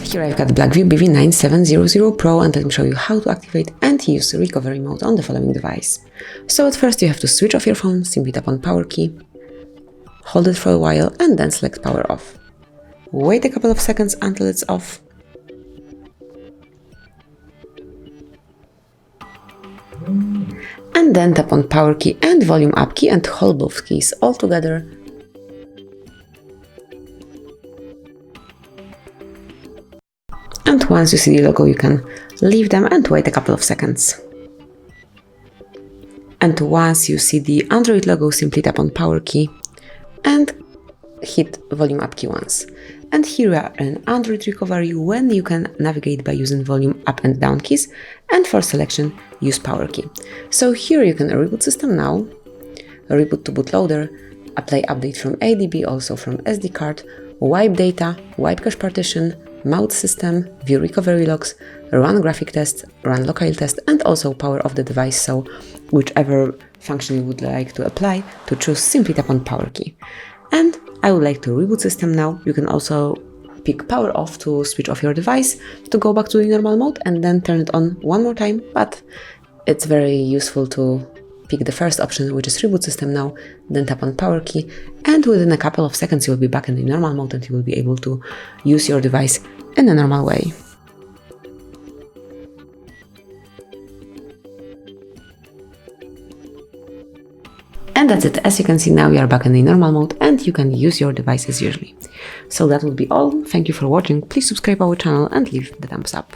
Here I've got Blackview BV9700 Pro, and let me show you how to activate and use recovery mode on the following device. So at first you have to switch off your phone, simply tap on power key, hold it for a while and then select power off. Wait a couple of seconds until it's off. And then tap on power key and volume up key and hold both keys all together. And once you see the logo, you can leave them and wait a couple of seconds. And once you see the Android logo, simply tap on power key and hit volume up key once. And here we are in Android recovery, when you can navigate by using volume up and down keys, and for selection use power key. So here you can reboot system now, reboot to bootloader, apply update from ADB, also from SD card, wipe data, wipe cache partition, mount system, view recovery logs, run graphic test, run locale test, and also power off the device. So whichever function you would like to apply to choose, simply tap on power key. And I would like to reboot system now. You can also pick power off to switch off your device to go back to the normal mode and then turn it on one more time, but it's very useful to pick the first option, which is reboot system now, then tap on power key, and within a couple of seconds you will be back in the normal mode and you will be able to use your device in a normal way. And that's it. As you can see, now we are back in the normal mode and you can use your device as usually. So that will be all. Thank you for watching. Please subscribe our channel and leave the thumbs up.